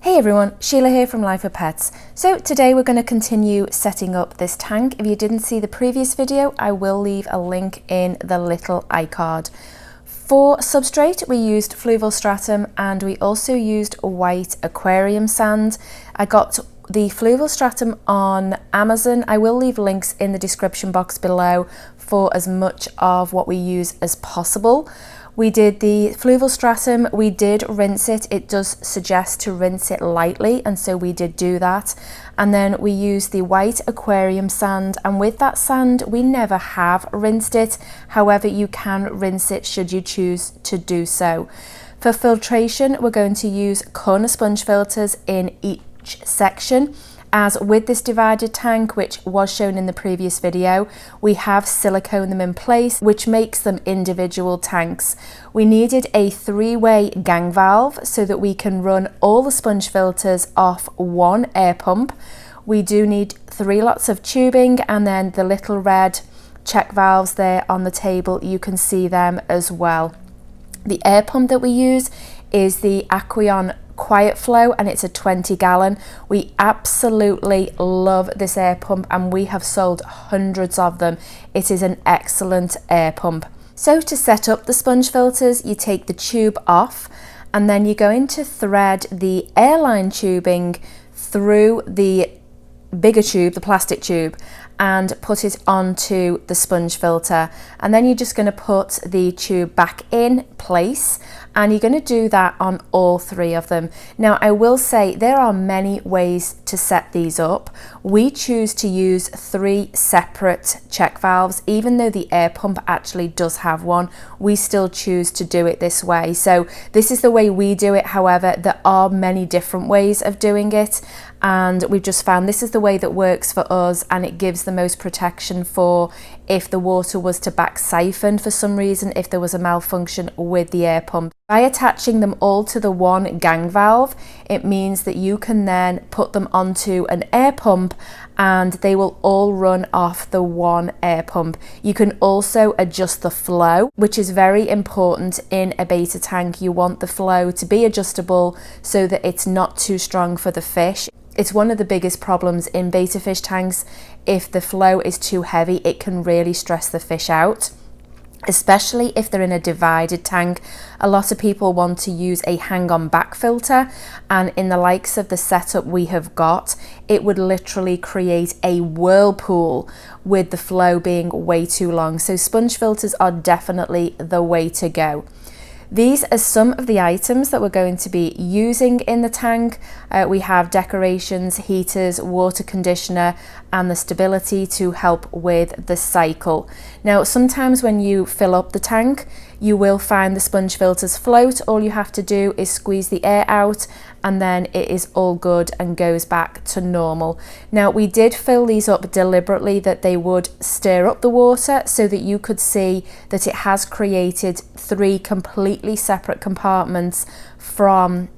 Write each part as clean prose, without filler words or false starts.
Hey everyone, Sheila here from Lifewithpets. So today we're going to continue setting up this tank. If you didn't see the previous video, I will leave a link in the little iCard. For substrate, we used Fluval stratum and we also used white aquarium sand. I got the Fluval stratum on Amazon. I will leave links in the description box below for as much of what we use as possible. We did the Fluval stratum, we did rinse it. It does suggest to rinse it lightly, and so we did do that. And then we used the white aquarium sand, and with that sand we never have rinsed it. However, you can rinse it should you choose to do so. For filtration, we're going to use corner sponge filters in each section. As with this divided tank, which was shown in the previous video, we have silicone them in place, which makes them individual tanks. We needed a three-way gang valve so that we can run all the sponge filters off one air pump. We do need 3 lots of tubing, and then the little red check valves there on the table, you can see them as well. The air pump that we use is the Aquascaping Quiet Flow, and it's a 20-gallon. We absolutely love this air pump and we have sold hundreds of them. It is an excellent air pump. So to set up the sponge filters, you take the tube off and then you're going to thread the airline tubing through the bigger tube, the plastic tube, and put it onto the sponge filter, and then you're just going to put the tube back in place, and you're going to do that on all 3 of them. Now I will say there are many ways to set these up. We choose to use 3 separate check valves. Even though the air pump actually does have one, we still choose to do it this way. So this is the way we do it. However, there are many different ways of doing it, and we've just found this is the way that works for us, and it gives the most protection for if the water was to back siphon for some reason, if there was a malfunction with the air pump. By attaching them all to the one gang valve, it means that you can then put them onto an air pump and they will all run off the one air pump. You can also adjust the flow, which is very important in a betta tank. You want the flow to be adjustable so that it's not too strong for the fish. It's one of the biggest problems in betta fish tanks. If the flow is too heavy, it can really stress the fish out, especially if they're in a divided tank. A lot of people want to use a hang-on back filter, and in the likes of the setup we have got, it would literally create a whirlpool with the flow being way too long. So sponge filters are definitely the way to go. These are some of the items that we're going to be using in the tank. We have decorations, heaters, water conditioner, and the stability to help with the cycle. Now, sometimes when you fill up the tank, you will find the sponge filters float. All you have to do is squeeze the air out and then it is all good and goes back to normal. Now, we did fill these up deliberately that they would stir up the water so that you could see that it has created 3 completely separate compartments from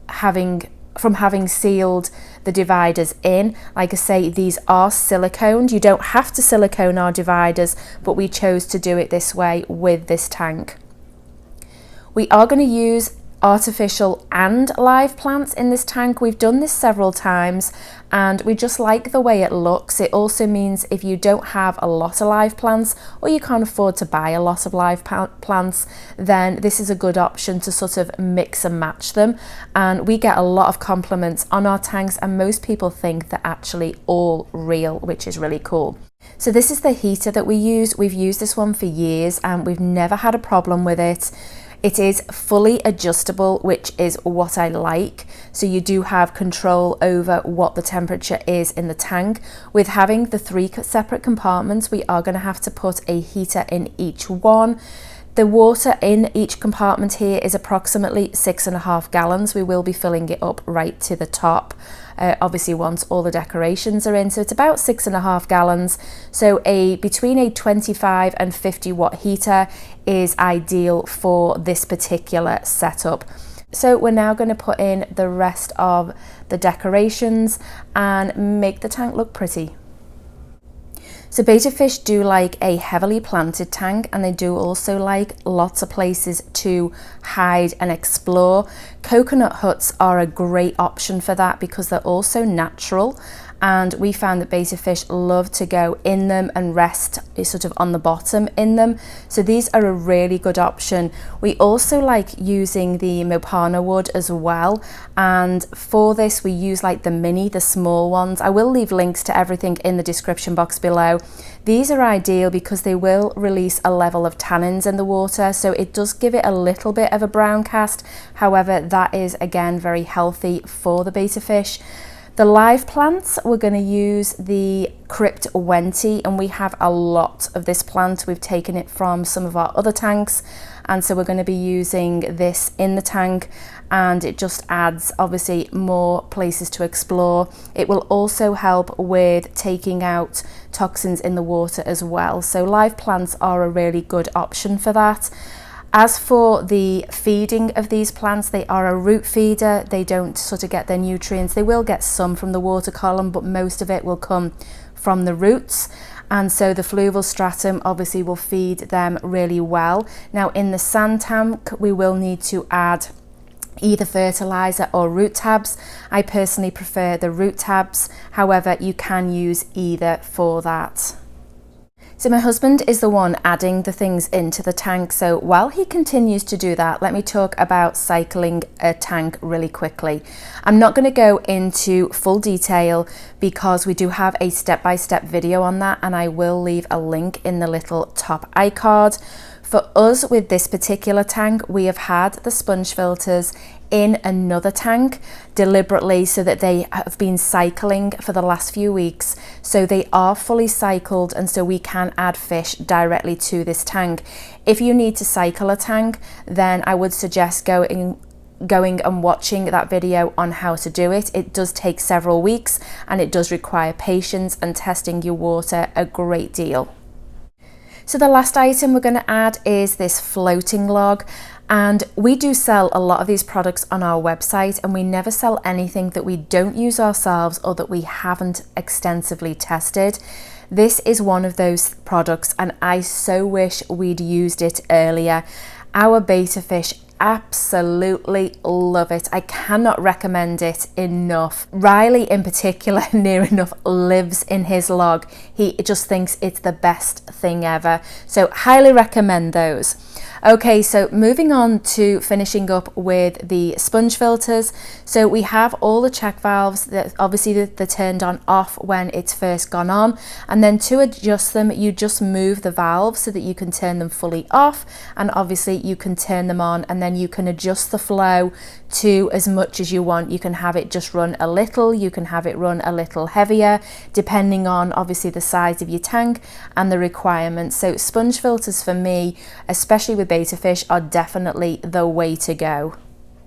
having sealed the dividers in. Like I say, these are siliconed. You don't have to silicone our dividers, but we chose to do it this way with this tank. We are going to use artificial and live plants in this tank. We've done this several times and we just like the way it looks. It also means if you don't have a lot of live plants or you can't afford to buy a lot of live plants, then this is a good option to sort of mix and match them. And we get a lot of compliments on our tanks, and most people think they're actually all real, which is really cool. So this is the heater that we use. We've used this one for years and we've never had a problem with it. It is fully adjustable, which is what I like. So you do have control over what the temperature is in the tank. With having the 3 separate compartments, we are going to have to put a heater in each one. The water in each compartment here is approximately 6.5 gallons. We will be filling it up right to the top. Obviously once all the decorations are in, so it's about 6.5 gallons. So between a 25 and 50 watt heater is ideal for this particular setup. So we're now going to put in the rest of the decorations and make the tank look pretty. So betta fish do like a heavily planted tank, and they do also like lots of places to hide and explore. Coconut huts are a great option for that because they're also natural, and we found that betta fish love to go in them and rest sort of on the bottom in them. So these are a really good option. We also like using the mopana wood as well, and for this we use like the small ones. I will leave links to everything in the description box below. These are ideal because they will release a level of tannins in the water, so it does give it a little bit of a brown cast. However, that is again very healthy for the betta fish. The live plants, we're going to use the Crypt Wenti, and we have a lot of this plant. We've taken it from some of our other tanks, and so we're going to be using this in the tank, and it just adds obviously more places to explore. It will also help with taking out toxins in the water as well. So live plants are a really good option for that. As for the feeding of these plants, they are a root feeder. They don't sort of get their nutrients. They will get some from the water column, but most of it will come from the roots. And so the Fluval stratum obviously will feed them really well. Now in the sand tank, we will need to add either fertilizer or root tabs. I personally prefer the root tabs. However, you can use either for that. So my husband is the one adding the things into the tank, so while he continues to do that, let me talk about cycling a tank really quickly. I'm not going to go into full detail because we do have a step-by-step video on that, and I will leave a link in the little top iCard. For us with this particular tank, we have had the sponge filters in another tank deliberately so that they have been cycling for the last few weeks, so they are fully cycled, and so we can add fish directly to this tank. If you need to cycle a tank, then I would suggest going and watching that video on how to do it. It does take several weeks, and it does require patience and testing your water a great deal. So the last item we're going to add is this floating log, and we do sell a lot of these products on our website, and we never sell anything that we don't use ourselves or that we haven't extensively tested. This is one of those products, and I so wish we'd used it earlier. Our betta fish absolutely love it. I cannot recommend it enough. Riley in particular, near enough, lives in his log. He just thinks it's the best thing ever. So highly recommend those. Okay, so moving on to finishing up with the sponge filters. So we have all the check valves that obviously they're turned on off when it's first gone on, and then to adjust them you just move the valves so that you can turn them fully off, and obviously you can turn them on, and then you can adjust the flow to as much as you want. You can have it just run a little, you can have it run a little heavier, depending on obviously the size of your tank and the requirements. So sponge filters for me, especially with betta fish, are definitely the way to go.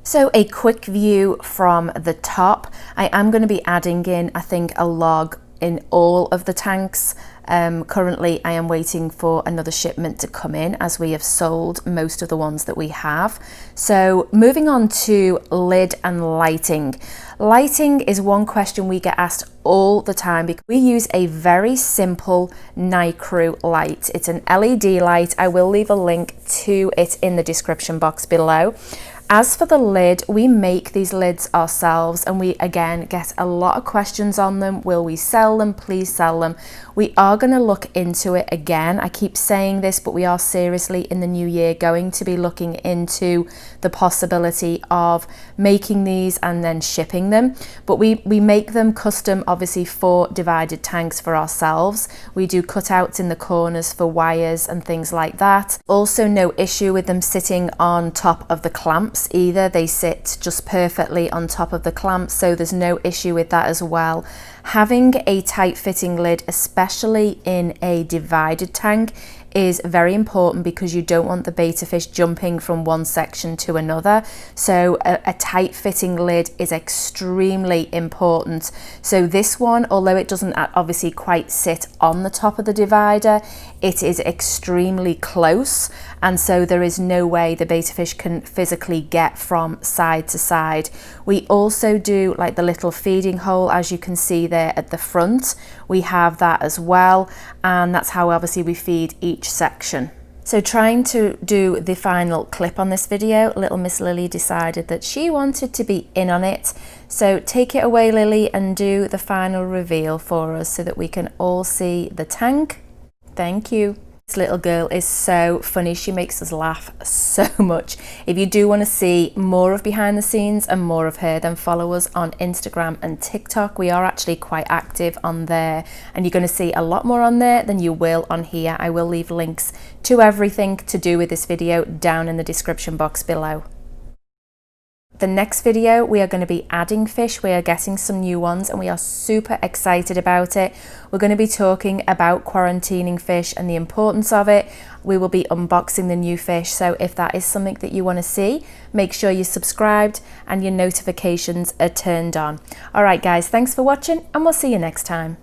So a quick view from the top. I am going to be adding in, I think, a log in all of the tanks. Currently I am waiting for another shipment to come in, as we have sold most of the ones that we have. So moving on to lid and lighting. Lighting is one question we get asked all the time because we use a very simple Nicrew light. It's an LED light. I will leave a link to it in the description box below. As for the lid, we make these lids ourselves, and we again get a lot of questions on them. Will we sell them? Please sell them. We are going to look into it again. I keep saying this, but we are seriously in the new year going to be looking into the possibility of making these and then shipping them. But we make them custom, obviously, for divided tanks for ourselves. We do cutouts in the corners for wires and things like that. Also, no issue with them sitting on top of the clamps either. They sit just perfectly on top of the clamps, so there's no issue with that as well. Having a tight fitting lid, especially in a divided tank, is very important because you don't want the betta fish jumping from one section to another. So a tight fitting lid is extremely important. So this one, although it doesn't obviously quite sit on the top of the divider, it is extremely close, and so there is no way the betta fish can physically get from side to side. We also do like the little feeding hole, as you can see there at the front. We have that as well, and that's how obviously we feed each section. So trying to do the final clip on this video, little Miss Lily decided that she wanted to be in on it. So take it away, Lily, and do the final reveal for us so that we can all see the tank. Thank you. This little girl is so funny. She makes us laugh so much. If you do want to see more of behind the scenes and more of her, then follow us on Instagram and TikTok. We are actually quite active on there, and you're going to see a lot more on there than you will on here. I will leave links to everything to do with this video down in the description box below. The next video, we are going to be adding fish. We are getting some new ones and we are super excited about it. We're going to be talking about quarantining fish and the importance of it. We will be unboxing the new fish. So if that is something that you want to see, make sure you're subscribed and your notifications are turned on. All right, guys, thanks for watching and we'll see you next time.